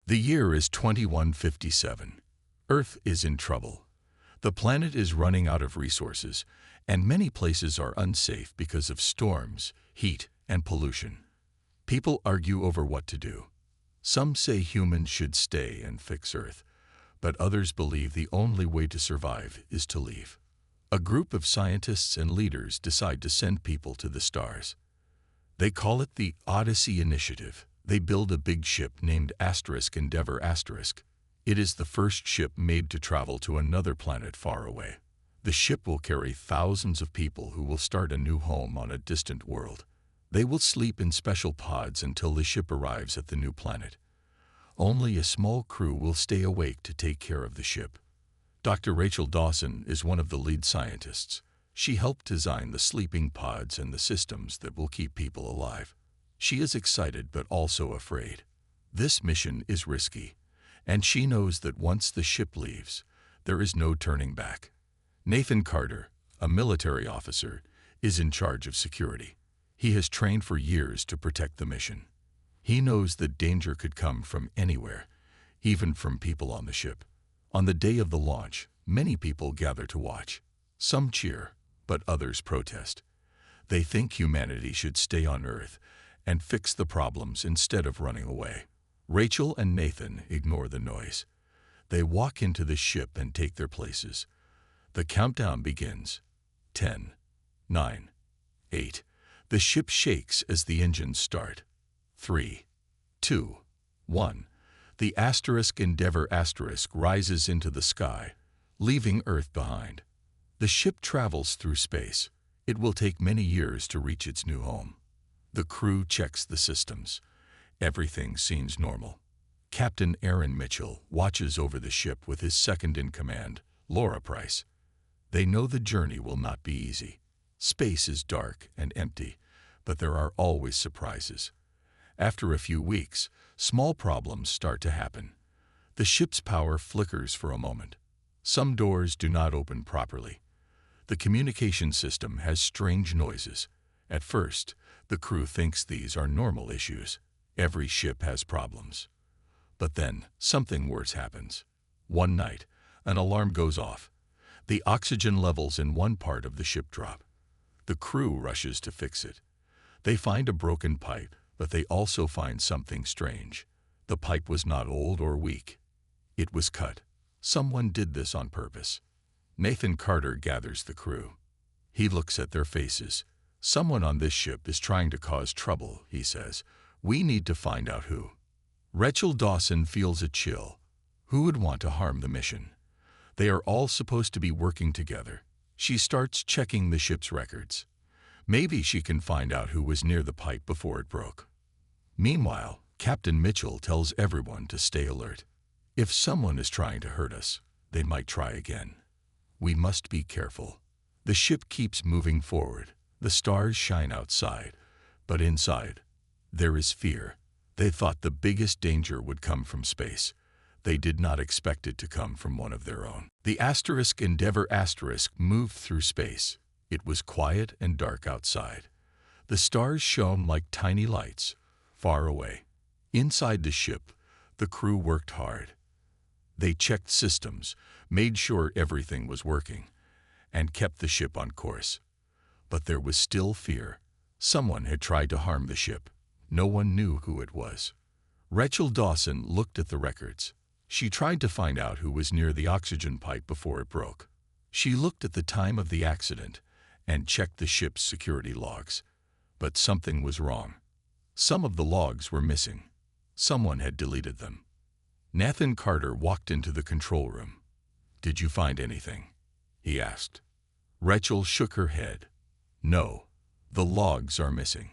The year is 2157. Earth is in trouble. The planet is running out of resources, and many places are unsafe because of storms, heat, and pollution. People argue over what to do. Some say humans should stay and fix Earth, but others believe the only way to survive is to leave. A group of scientists and leaders decide to send people to the stars. They call it the Odyssey Initiative. They build a big ship named Endeavour *. It is the first ship made to travel to another planet far away. The ship will carry thousands of people who will start a new home on a distant world. They will sleep in special pods until the ship arrives at the new planet. Only a small crew will stay awake to take care of the ship. Dr. Rachel Dawson is one of the lead scientists. She helped design the sleeping pods and the systems that will keep people alive. She is excited but also afraid. This mission is risky, and she knows that once the ship leaves, there is no turning back. Nathan Carter, a military officer, is in charge of security. He has trained for years to protect the mission. He knows that danger could come from anywhere, even from people on the ship. On the day of the launch, many people gather to watch. Some cheer, but others protest. They think humanity should stay on Earth and fix the problems instead of running away. Rachel and Nathan ignore the noise. They walk into the ship and take their places. The countdown begins. 10, 9, 8. The ship shakes as the engines start. 3, 2, 1. The Endeavour * rises into the sky, leaving Earth behind. The ship travels through space. It will take many years to reach its new home. The crew checks the systems. Everything seems normal. Captain Aaron Mitchell watches over the ship with his second-in-command, Laura Price. They know the journey will not be easy. Space is dark and empty, but there are always surprises. After a few weeks, small problems start to happen. The ship's power flickers for a moment. Some doors do not open properly. The communication system has strange noises. At first, the crew thinks these are normal issues. Every ship has problems. But then, something worse happens. One night, an alarm goes off. The oxygen levels in one part of the ship drop. The crew rushes to fix it. They find a broken pipe, but they also find something strange. The pipe was not old or weak. It was cut. Someone did this on purpose. Nathan Carter gathers the crew. He looks at their faces. Someone on this ship is trying to cause trouble, he says. We need to find out who. Rachel Dawson feels a chill. Who would want to harm the mission? They are all supposed to be working together. She starts checking the ship's records. Maybe she can find out who was near the pipe before it broke. Meanwhile, Captain Mitchell tells everyone to stay alert. If someone is trying to hurt us, they might try again. We must be careful. The ship keeps moving forward. The stars shine outside, but inside, there is fear. They thought the biggest danger would come from space. They did not expect it to come from one of their own. The Endeavour * moved through space. It was quiet and dark outside. The stars shone like tiny lights, far away. Inside the ship, the crew worked hard. They checked systems, made sure everything was working, and kept the ship on course. But there was still fear. Someone had tried to harm the ship. No one knew who it was. Rachel Dawson looked at the records. She tried to find out who was near the oxygen pipe before it broke. She looked at the time of the accident and checked the ship's security logs. But something was wrong. Some of the logs were missing. Someone had deleted them. Nathan Carter walked into the control room. "Did you find anything?" he asked. Rachel shook her head. "No, the logs are missing.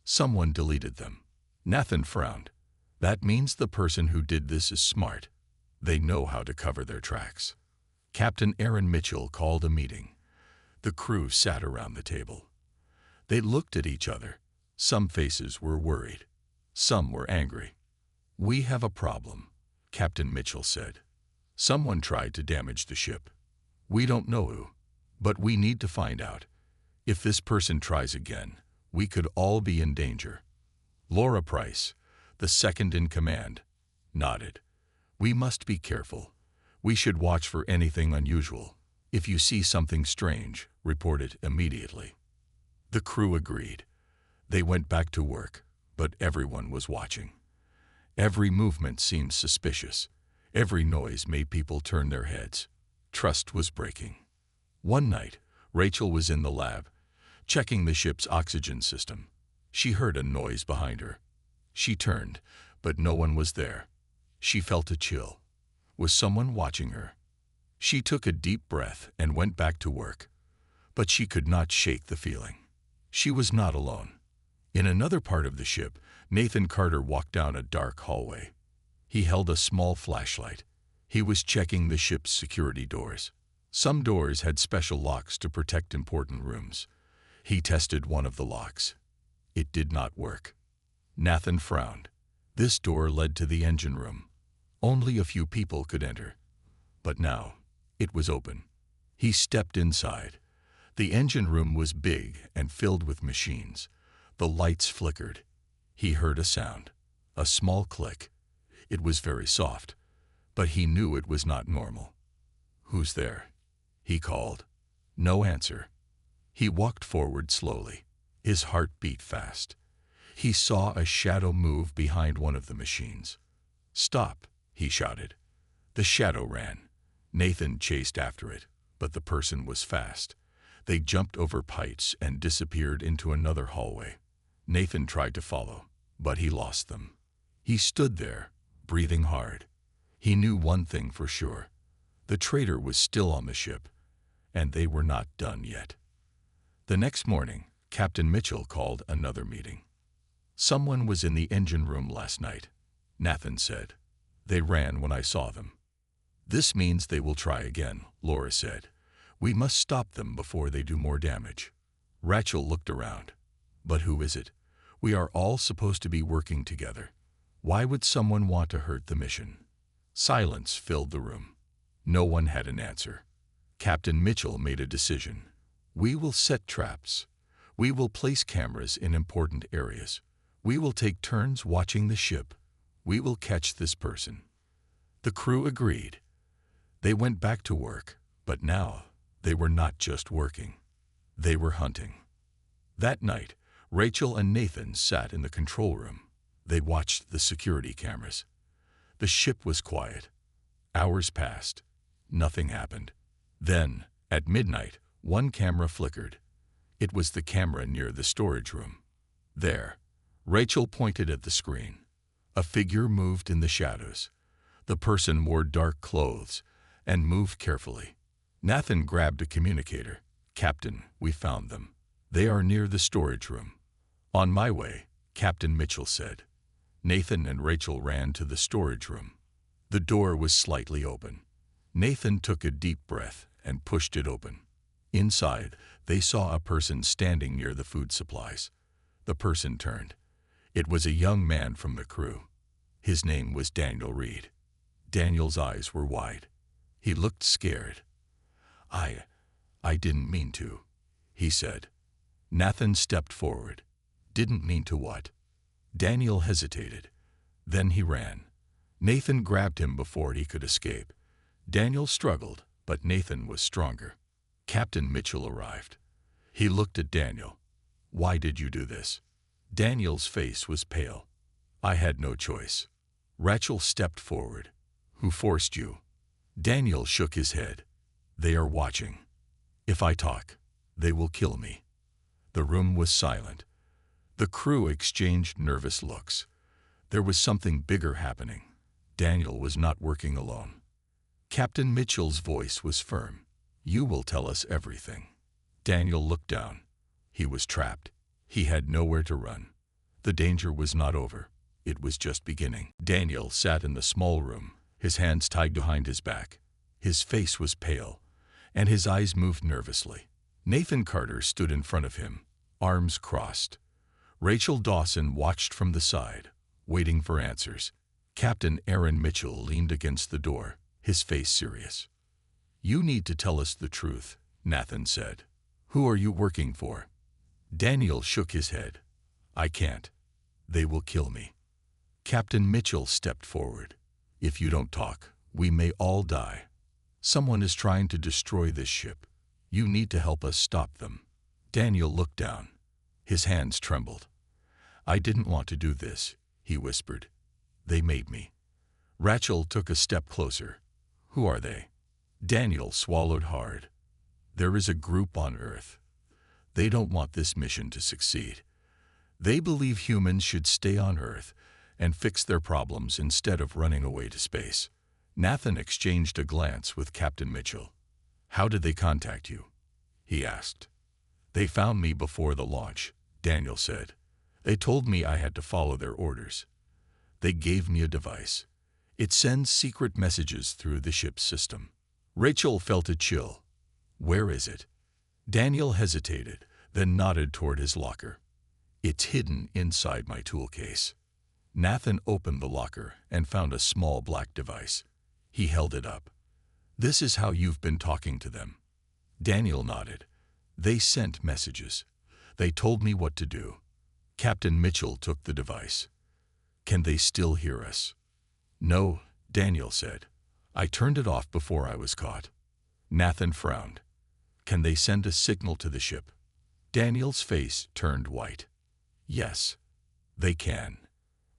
Someone deleted them." Nathan frowned. "That means the person who did this is smart. They know how to cover their tracks." Captain Aaron Mitchell called a meeting. The crew sat around the table. They looked at each other. Some faces were worried. Some were angry. "We have a problem," Captain Mitchell said. "Someone tried to damage the ship. We don't know who, but we need to find out. If this person tries again, we could all be in danger." Laura Price, the second in command, nodded. "We must be careful. We should watch for anything unusual. If you see something strange, report it immediately." The crew agreed. They went back to work, but everyone was watching. Every movement seemed suspicious. Every noise made people turn their heads. Trust was breaking. One night, Rachel was in the lab, checking the ship's oxygen system. She heard a noise behind her. She turned, but no one was there. She felt a chill. Was someone watching her? She took a deep breath and went back to work. But she could not shake the feeling. She was not alone. In another part of the ship, Nathan Carter walked down a dark hallway. He held a small flashlight. He was checking the ship's security doors. Some doors had special locks to protect important rooms. He tested one of the locks. It did not work. Nathan frowned. This door led to the engine room. Only a few people could enter. But now, it was open. He stepped inside. The engine room was big and filled with machines. The lights flickered. He heard a sound, a small click. It was very soft, but he knew it was not normal. "Who's there?" he called. No answer. He walked forward slowly. His heart beat fast. He saw a shadow move behind one of the machines. "Stop!" he shouted. The shadow ran. Nathan chased after it, but the person was fast. They jumped over pipes and disappeared into another hallway. Nathan tried to follow, but he lost them. He stood there, breathing hard. He knew one thing for sure. The traitor was still on the ship, and they were not done yet. The next morning, Captain Mitchell called another meeting. "Someone was in the engine room last night," Nathan said. "They ran when I saw them." "This means they will try again," Laura said. "We must stop them before they do more damage." Rachel looked around. "But who is it? We are all supposed to be working together. Why would someone want to hurt the mission?" Silence filled the room. No one had an answer. Captain Mitchell made a decision. "We will set traps. We will place cameras in important areas. We will take turns watching the ship. We will catch this person." The crew agreed. They went back to work, but now they were not just working. They were hunting. That night, Rachel and Nathan sat in the control room. They watched the security cameras. The ship was quiet. Hours passed. Nothing happened. Then, at midnight, one camera flickered. It was the camera near the storage room. There, Rachel pointed at the screen. A figure moved in the shadows. The person wore dark clothes and moved carefully. Nathan grabbed a communicator. "Captain, we found them. They are near the storage room." "On my way," Captain Mitchell said. Nathan and Rachel ran to the storage room. The door was slightly open. Nathan took a deep breath and pushed it open. Inside, they saw a person standing near the food supplies. The person turned. It was a young man from the crew. His name was Daniel Reed. Daniel's eyes were wide. He looked scared. I didn't mean to," he said. Nathan stepped forward. "Didn't mean to what?" Daniel hesitated. Then he ran. Nathan grabbed him before he could escape. Daniel struggled, but Nathan was stronger. Captain Mitchell arrived. He looked at Daniel. "Why did you do this?" Daniel's face was pale. "I had no choice." Rachel stepped forward. "Who forced you?" Daniel shook his head. "They are watching. If I talk, they will kill me." The room was silent. The crew exchanged nervous looks. There was something bigger happening. Daniel was not working alone. Captain Mitchell's voice was firm. "You will tell us everything." Daniel looked down. He was trapped. He had nowhere to run. The danger was not over. It was just beginning. Daniel sat in the small room, his hands tied behind his back. His face was pale, and his eyes moved nervously. Nathan Carter stood in front of him, arms crossed. Rachel Dawson watched from the side, waiting for answers. Captain Aaron Mitchell leaned against the door, his face serious. "You need to tell us the truth," Nathan said. "Who are you working for?" Daniel shook his head. "I can't. They will kill me." Captain Mitchell stepped forward. If you don't talk, we may all die. Someone is trying to destroy this ship. You need to help us stop them." Daniel looked down. His hands trembled. "I didn't want to do this," he whispered. "They made me." Rachel took a step closer. "Who are they?" Daniel swallowed hard. "There is a group on Earth. They don't want this mission to succeed. They believe humans should stay on Earth and fix their problems instead of running away to space." Nathan exchanged a glance with Captain Mitchell. "How did they contact you?" he asked. "They found me before the launch," Daniel said. "They told me I had to follow their orders. They gave me a device. It sends secret messages through the ship's system." Rachel felt a chill. "Where is it?" Daniel hesitated, then nodded toward his locker. "It's hidden inside my tool case." Nathan opened the locker and found a small black device. He held it up. "This is how you've been talking to them." Daniel nodded. "They sent messages. They told me what to do." Captain Mitchell took the device. "Can they still hear us?" "No," Daniel said. "I turned it off before I was caught." Nathan frowned. "Can they send a signal to the ship?" Daniel's face turned white. "Yes, they can."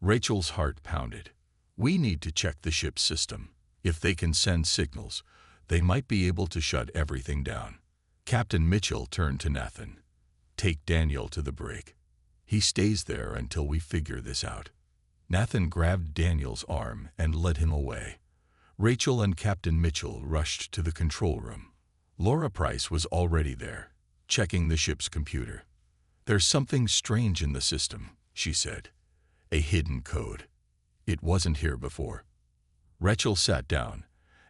Rachel's heart pounded. "We need to check the ship's system. If they can send signals, they might be able to shut everything down." Captain Mitchell turned to Nathan. "Take Daniel to the brig. He stays there until we figure this out." Nathan grabbed Daniel's arm and led him away. Rachel and Captain Mitchell rushed to the control room. Laura Price was already there, checking the ship's computer. "There's something strange in the system," she said. "A hidden code. It wasn't here before." Rachel sat down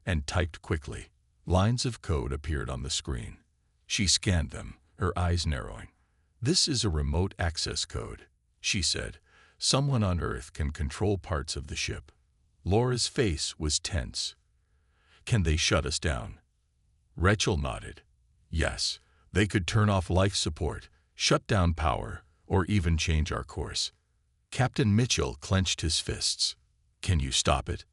and typed quickly. Lines of code appeared on the screen. She scanned them, her eyes narrowing. "This is a remote access code," she said. "Someone on Earth can control parts of the ship." Laura's face was tense. "Can they shut us down?" Rachel nodded. "Yes, they could turn off life support, shut down power, or even change our course." Captain Mitchell clenched his fists. "Can you stop it?"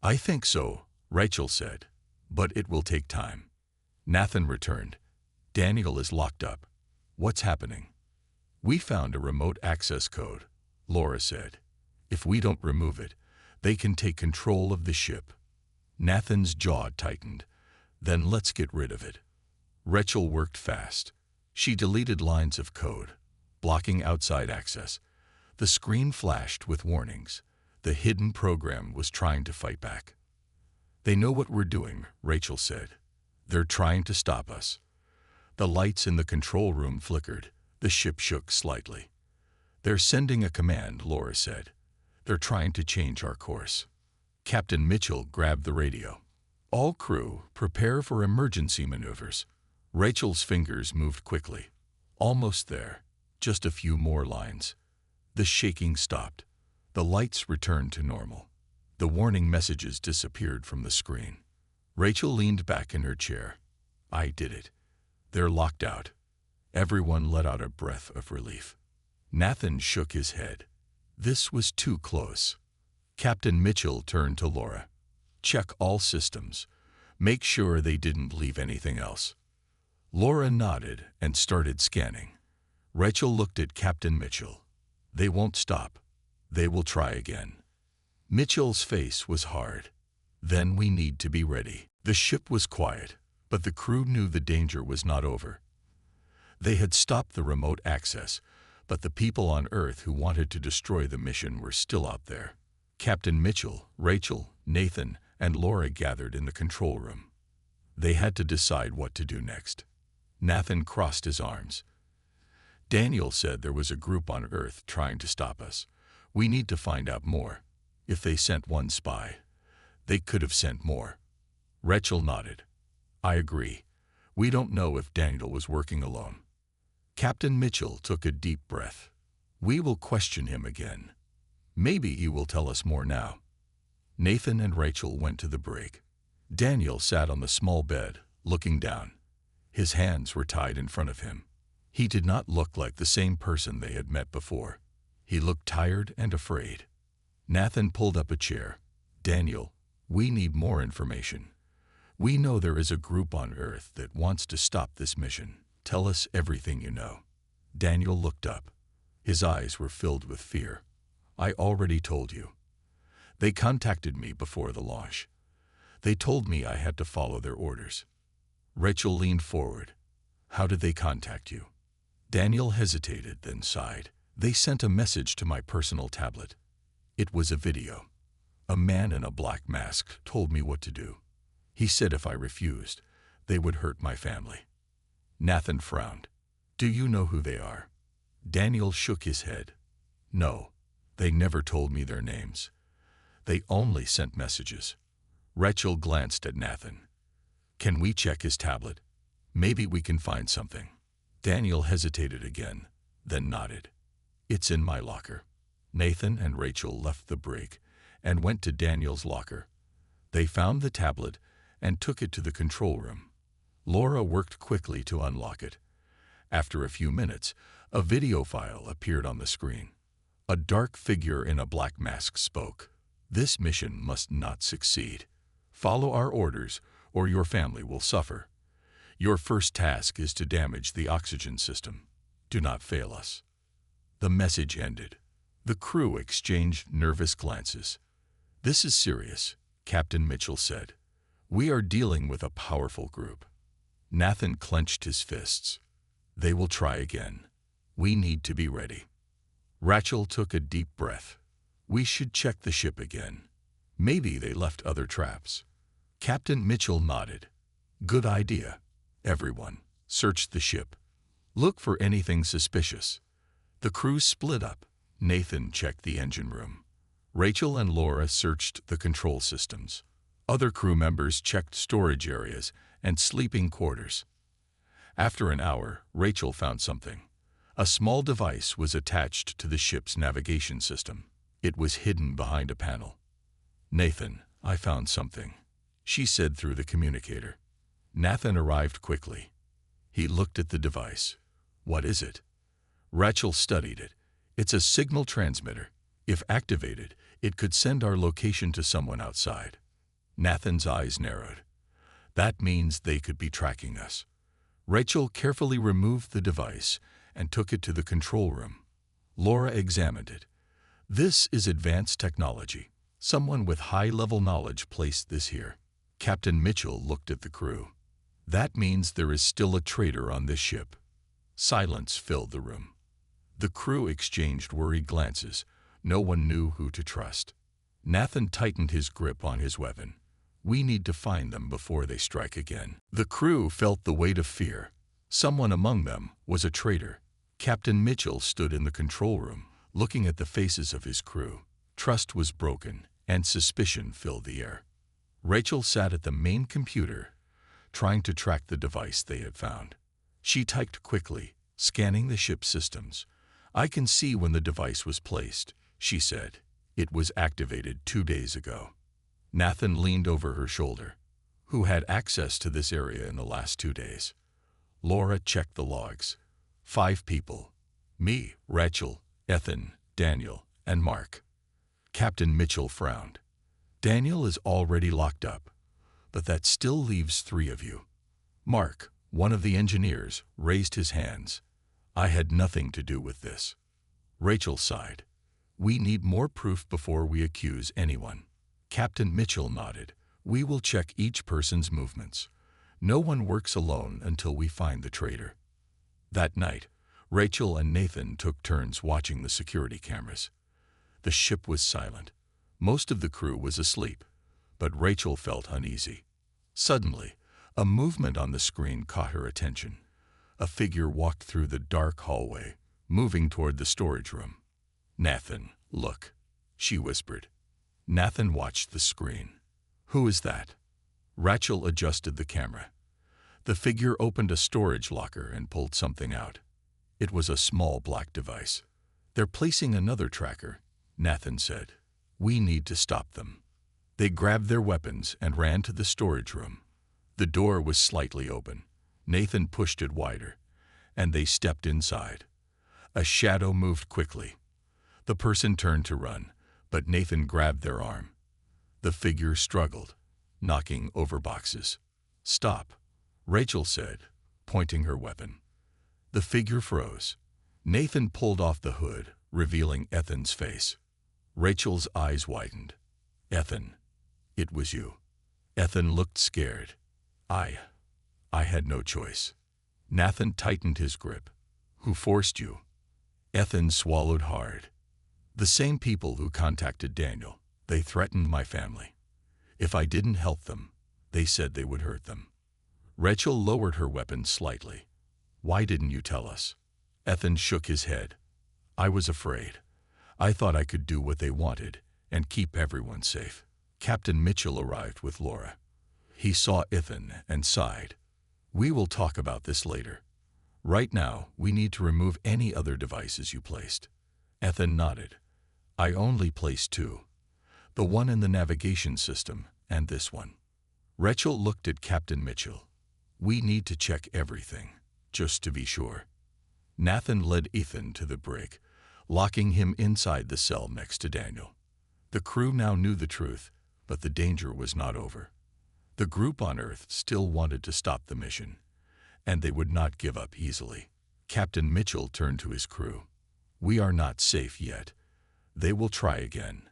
"I think so," Rachel said, "but it will take time." Nathan returned. "Daniel is locked up. What's happening?" "We found a remote access code," Laura said. "If we don't remove it, they can take control of the ship." Nathan's jaw tightened. "Then let's get rid of it." Rachel worked fast. She deleted lines of code, blocking outside access. The screen flashed with warnings. The hidden program was trying to fight back. "They know what we're doing," Rachel said. "They're trying to stop us." The lights in the control room flickered. The ship shook slightly. "They're sending a command," Laura said. "They're trying to change our course." Captain Mitchell grabbed the radio. "All crew, prepare for emergency maneuvers." Rachel's fingers moved quickly. Almost there. Just a few more lines. The shaking stopped. The lights returned to normal. The warning messages disappeared from the screen. Rachel leaned back in her chair. "I did it. They're locked out." Everyone let out a breath of relief. Nathan shook his head. This was too close. Captain Mitchell turned to Laura. "Check all systems. Make sure they didn't leave anything else." Laura nodded and started scanning. Rachel looked at Captain Mitchell. "They won't stop. They will try again." Mitchell's face was hard. "Then we need to be ready." The ship was quiet, but the crew knew the danger was not over. They had stopped the remote access, but the people on Earth who wanted to destroy the mission were still out there. Captain Mitchell, Rachel, Nathan, and Laura gathered in the control room. They had to decide what to do next. Nathan crossed his arms. "Daniel said there was a group on Earth trying to stop us. We need to find out more. If they sent one spy, they could have sent more." Rachel nodded. "I agree. We don't know if Daniel was working alone." Captain Mitchell took a deep breath. "We will question him again. Maybe he will tell us more now." Nathan and Rachel went to the brig. Daniel sat on the small bed, looking down. His hands were tied in front of him. He did not look like the same person they had met before. He looked tired and afraid. Nathan pulled up a chair. Daniel, we need more information. We know there is a group on Earth that wants to stop this mission. Tell us everything you know. Daniel looked up. His eyes were filled with fear. I already told you. They contacted me before the launch. They told me I had to follow their orders. Rachel leaned forward. How did they contact you? Daniel hesitated, then sighed. They sent a message to my personal tablet. It was a video. A man in a black mask told me what to do. He said if I refused, they would hurt my family. Nathan frowned. Do you know who they are? Daniel shook his head. No, they never told me their names. They only sent messages. Rachel glanced at Nathan. Can we check his tablet? Maybe we can find something. Daniel hesitated again, then nodded. It's in my locker. Nathan and Rachel left the brig and went to Daniel's locker. They found the tablet and took it to the control room. Laura worked quickly to unlock it. After a few minutes, a video file appeared on the screen. A dark figure in a black mask spoke. This mission must not succeed. Follow our orders or your family will suffer. Your first task is to damage the oxygen system. Do not fail us. The message ended. The crew exchanged nervous glances. This is serious, Captain Mitchell said. We are dealing with a powerful group. Nathan clenched his fists. They will try again. We need to be ready. Rachel took a deep breath. We should check the ship again. Maybe they left other traps. Captain Mitchell nodded. Good idea. Everyone, search the ship. Look for anything suspicious. The crew split up. Nathan checked the engine room. Rachel and Laura searched the control systems. Other crew members checked storage areas and sleeping quarters. After an hour, Rachel found something. A small device was attached to the ship's navigation system. It was hidden behind a panel. Nathan, I found something, she said through the communicator. Nathan arrived quickly. He looked at the device. What is it? Rachel studied it. It's a signal transmitter. If activated, it could send our location to someone outside. Nathan's eyes narrowed. That means they could be tracking us. Rachel carefully removed the device and took it to the control room. Laura examined it. This is advanced technology. Someone with high-level knowledge placed this here. Captain Mitchell looked at the crew. That means there is still a traitor on this ship. Silence filled the room. The crew exchanged worried glances. No one knew who to trust. Nathan tightened his grip on his weapon. We need to find them before they strike again. The crew felt the weight of fear. Someone among them was a traitor. Captain Mitchell stood in the control room, looking at the faces of his crew. Trust was broken, and suspicion filled the air. Rachel sat at the main computer, trying to track the device they had found. She typed quickly, scanning the ship's systems. I can see when the device was placed, she said. It was activated 2 days ago. Nathan leaned over her shoulder. Who had access to this area in the last 2 days? Laura checked the logs. 5 people. Me, Rachel, Ethan, Daniel, and Mark. Captain Mitchell frowned. Daniel is already locked up, but that still leaves 3 of you. Mark, one of the engineers, raised his hands. I had nothing to do with this. Rachel sighed. We need more proof before we accuse anyone. Captain Mitchell nodded. We will check each person's movements. No one works alone until we find the traitor. That night, Rachel and Nathan took turns watching the security cameras. The ship was silent. Most of the crew was asleep, but Rachel felt uneasy. Suddenly, a movement on the screen caught her attention. A figure walked through the dark hallway, moving toward the storage room. Nathan, look, she whispered. Nathan watched the screen. Who is that? Rachel adjusted the camera. The figure opened a storage locker and pulled something out. It was a small black device. They're placing another tracker, Nathan said. We need to stop them. They grabbed their weapons and ran to the storage room. The door was slightly open. Nathan pushed it wider, and they stepped inside. A shadow moved quickly. The person turned to run, but Nathan grabbed their arm. The figure struggled, knocking over boxes. "Stop," Rachel said, pointing her weapon. The figure froze. Nathan pulled off the hood, revealing Ethan's face. Rachel's eyes widened. "Ethan, it was you." Ethan looked scared. I had no choice." Nathan tightened his grip. "Who forced you?" Ethan swallowed hard. "The same people who contacted Daniel. They threatened my family. If I didn't help them, they said they would hurt them." Rachel lowered her weapon slightly. "Why didn't you tell us?" Ethan shook his head. "I was afraid. I thought I could do what they wanted and keep everyone safe." Captain Mitchell arrived with Laura. He saw Ethan and sighed. "We will talk about this later. Right now, we need to remove any other devices you placed." Ethan nodded. "I only placed 2. The one in the navigation system and this one." Rachel looked at Captain Mitchell. "We need to check everything, just to be sure." Nathan led Ethan to the brig, locking him inside the cell next to Daniel. The crew now knew the truth, but the danger was not over. The group on Earth still wanted to stop the mission, and they would not give up easily. Captain Mitchell turned to his crew. "We are not safe yet. They will try again.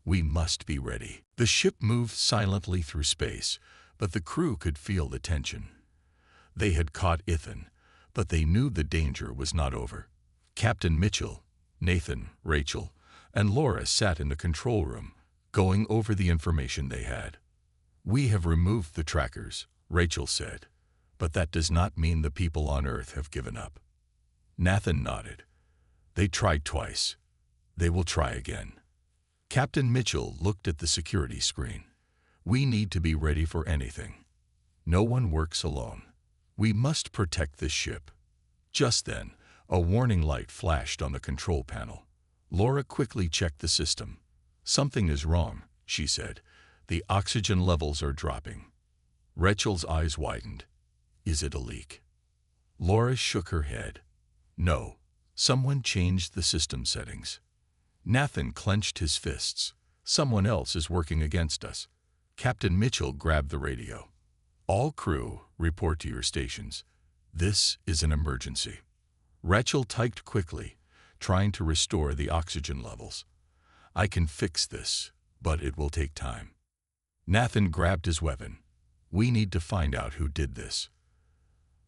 We must be ready." The ship moved silently through space, but the crew could feel the tension. They had caught Ethan, but they knew the danger was not over. Captain Mitchell, Nathan, Rachel, and Laura sat in the control room, going over the information they had. "We have removed the trackers," Rachel said, "but that does not mean the people on Earth have given up." Nathan nodded. "They tried twice. They will try again." Captain Mitchell looked at the security screen. "We need to be ready for anything. No one works alone. We must protect this ship." Just then, a warning light flashed on the control panel. Laura quickly checked the system. "Something is wrong," she said. "The oxygen levels are dropping." Rachel's eyes widened. "Is it a leak?" Laura shook her head. "No, someone changed the system settings." Nathan clenched his fists. "Someone else is working against us." Captain Mitchell grabbed the radio. "All crew, report to your stations. This is an emergency." Rachel typed quickly, trying to restore the oxygen levels. "I can fix this, but it will take time." Nathan grabbed his weapon. "We need to find out who did this."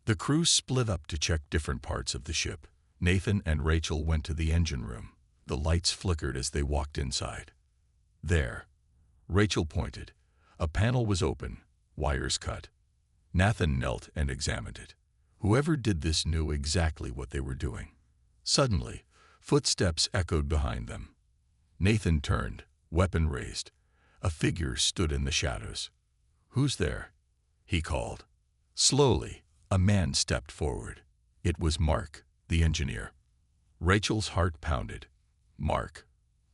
The crew split up to check different parts of the ship. Nathan and Rachel went to the engine room. The lights flickered as they walked inside. "There," Rachel pointed. A panel was open, wires cut. Nathan knelt and examined it. Whoever did this knew exactly what they were doing. Suddenly, footsteps echoed behind them. Nathan turned, weapon raised. A figure stood in the shadows. "Who's there?" he called. Slowly, a man stepped forward. It was Mark, the engineer. Rachel's heart pounded. "Mark,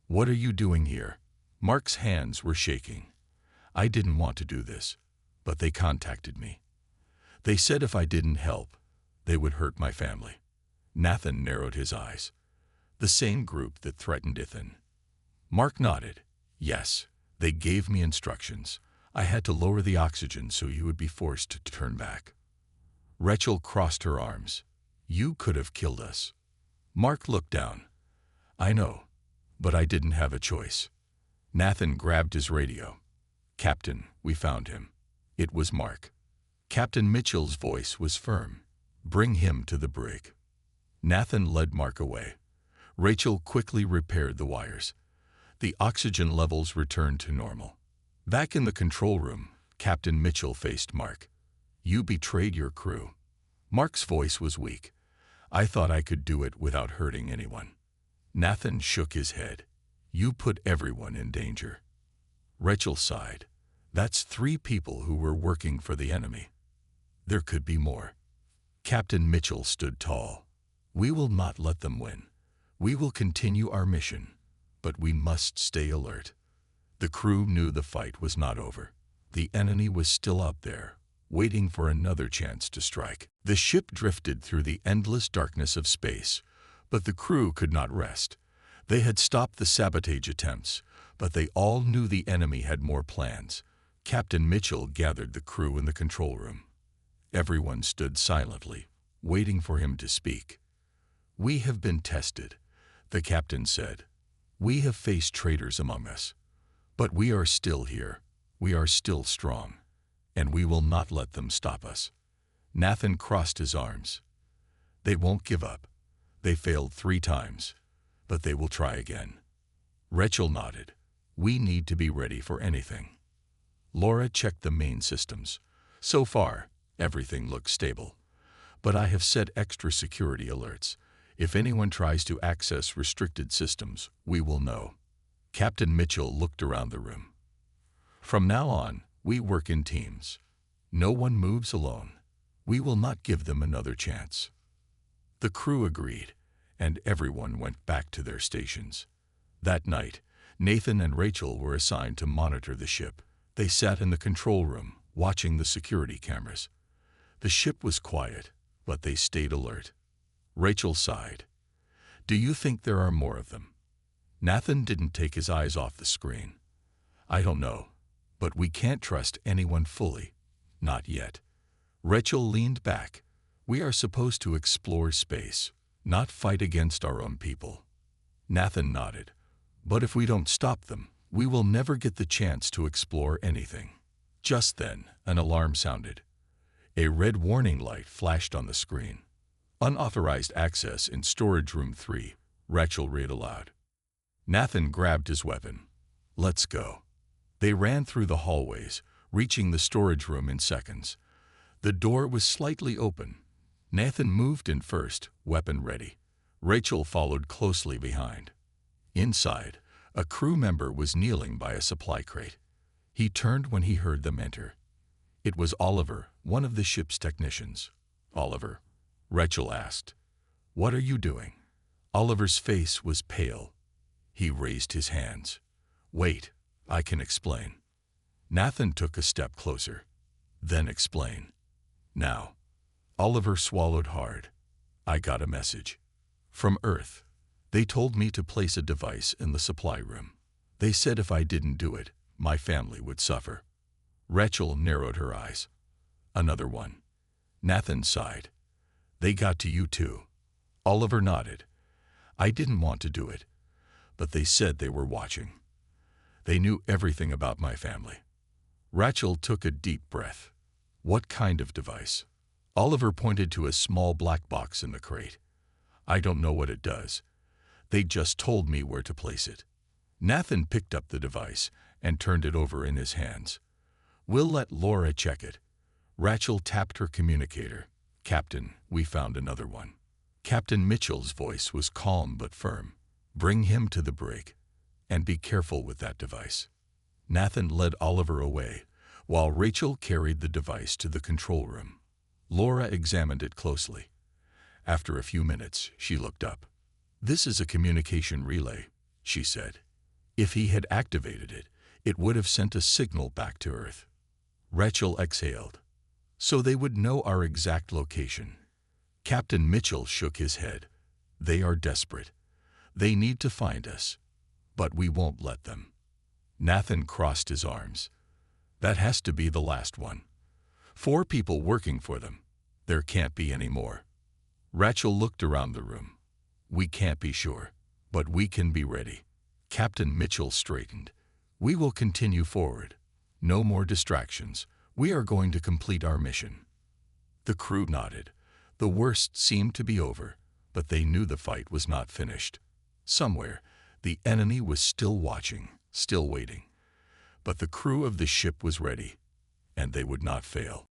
what are you doing here?" Mark's hands were shaking. "I didn't want to do this, but they contacted me. They said if I didn't help, they would hurt my family." Nathan narrowed his eyes. "The same group that threatened Ethan." Mark nodded. "Yes, they gave me instructions. I had to lower the oxygen so you would be forced to turn back." Rachel crossed her arms. "You could have killed us." Mark looked down. "I know, but I didn't have a choice." Nathan grabbed his radio. "Captain, we found him." It was Mark. Captain Mitchell's voice was firm. "Bring him to the brig." Nathan led Mark away. Rachel quickly repaired the wires. The oxygen levels returned to normal. Back in the control room, Captain Mitchell faced Mark. "You betrayed your crew." Mark's voice was weak. "I thought I could do it without hurting anyone." Nathan shook his head. "You put everyone in danger." Rachel sighed. "That's 3 people who were working for the enemy. There could be more." Captain Mitchell stood tall. "We will not let them win. We will continue our mission, but we must stay alert." The crew knew the fight was not over. The enemy was still up there, waiting for another chance to strike. The ship drifted through the endless darkness of space, but the crew could not rest. They had stopped the sabotage attempts, But they all knew the enemy had more plans. Captain Mitchell gathered the crew in the control room. Everyone stood silently, waiting for him to speak. "We have been tested," the captain said. "We have faced traitors among us. But we are still here. We are still strong. And we will not let them stop us." Nathan crossed his arms. "They won't give up. They failed 3 times. But they will try again." Rachel nodded. "We need to be ready for anything." Laura checked the main systems. "So far, everything looks stable. But I have set extra security alerts. If anyone tries to access restricted systems, we will know." Captain Mitchell looked around the room. "From now on, we work in teams. No one moves alone. We will not give them another chance." The crew agreed, and everyone went back to their stations. That night, Nathan and Rachel were assigned to monitor the ship. They sat in the control room, watching the security cameras. The ship was quiet, but they stayed alert. Rachel sighed. "Do you think there are more of them?" Nathan didn't take his eyes off the screen. "I don't know, but we can't trust anyone fully. Not yet." Rachel leaned back. "We are supposed to explore space, not fight against our own people." Nathan nodded. "But if we don't stop them, we will never get the chance to explore anything." Just then, an alarm sounded. A red warning light flashed on the screen. "Unauthorized access in storage room 3, Rachel read aloud. Nathan grabbed his weapon. "Let's go." They ran through the hallways, reaching the storage room in seconds. The door was slightly open. Nathan moved in first, weapon ready. Rachel followed closely behind. Inside, a crew member was kneeling by a supply crate. He turned when he heard them enter. It was Oliver, one of the ship's technicians. "Oliver," Rachel asked, "what are you doing?" Oliver's face was pale. He raised his hands. "Wait, I can explain." Nathan took a step closer. "Then explain." "Now." Oliver swallowed hard. "I got a message. From Earth. They told me to place a device in the supply room. They said if I didn't do it, my family would suffer." Rachel narrowed her eyes. "Another one." Nathan sighed. "They got to you too." Oliver nodded. "I didn't want to do it, but they said they were watching. They knew everything about my family." Rachel took a deep breath. "What kind of device?" Oliver pointed to a small black box in the crate. "I don't know what it does. They just told me where to place it." Nathan picked up the device and turned it over in his hands. "We'll let Laura check it." Rachel tapped her communicator. "Captain, we found another one." Captain Mitchell's voice was calm but firm. "Bring him to the brig. And be careful with that device." Nathan led Oliver away, while Rachel carried the device to the control room. Laura examined it closely. After a few minutes, she looked up. "This is a communication relay," she said. "If he had activated it, it would have sent a signal back to Earth." Rachel exhaled. "So they would know our exact location." Captain Mitchell shook his head. "They are desperate. They need to find us. But we won't let them." Nathan crossed his arms. "That has to be the last one. 4 people working for them. There can't be any more." Rachel looked around the room. "We can't be sure, but we can be ready." Captain Mitchell straightened. "We will continue forward. No more distractions. We are going to complete our mission." The crew nodded. The worst seemed to be over, but they knew the fight was not finished. Somewhere, the enemy was still watching, still waiting. But the crew of the ship was ready, and they would not fail.